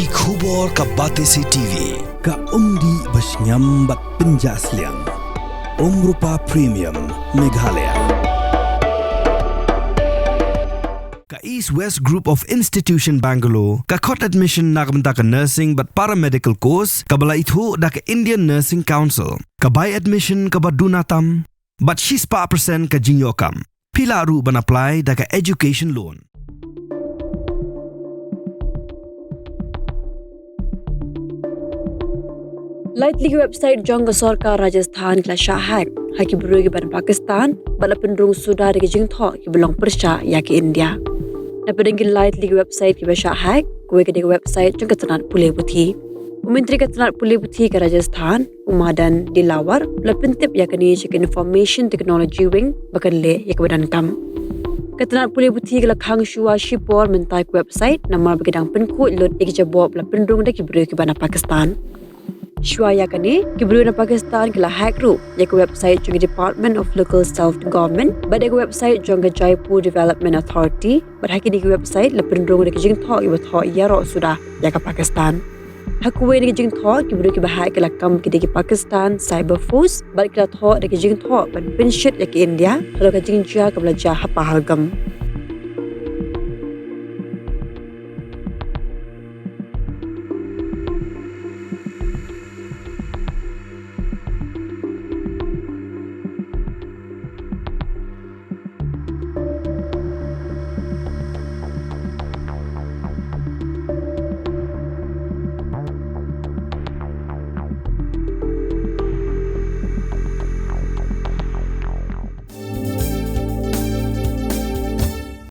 Ki khubor ka Batesi TV. Ka umdi basnyam bat penjasliang. Rupa Premium Meghalaya. Ka East West Group of Institution Bangalore. Ka khot admission nagamta ka nursing but paramedical course. Ka bala ithu da ka Indian Nursing Council. Ka buy admission ka badunatam. But she's pa percent ka jinyokam. Pila ru ban apply da ka education loan. Lightly website Jong Sorkar Rajasthan kila Shah hack haki berugi ban Pakistan bala pendrung sudah de jing tho ki belong persha ya ke India. Na pedengin lightly website ki Shah hack kuwe ke website Jong ketanat pulih putih. Menteri Ketanat Pulih Putih ke Rajasthan Umadan Dilawar la pentip ya kini cek information technology wing bakan le ya ke badan kam. Ketanat Pulih Putih ke lakhang shua shipor mentai website nama bagedang penku lot ik jawab la pendrung de ki berugi ban Pakistan. Shwaya kani kibru na Pakistan kila hack ru ya ke website jong Department of Local Self Government but ke website jong Jaipur Development Authority but hakini ke website la pendrung de jing tho i tho ya ro sudah ya ke Pakistan hakwe de jing tho kibru ke bahai kila kam ke Pakistan Cyber Force but kila tho de jing tho ban pinshit ya ke India kalau ke jing ja ke belajar pahalgam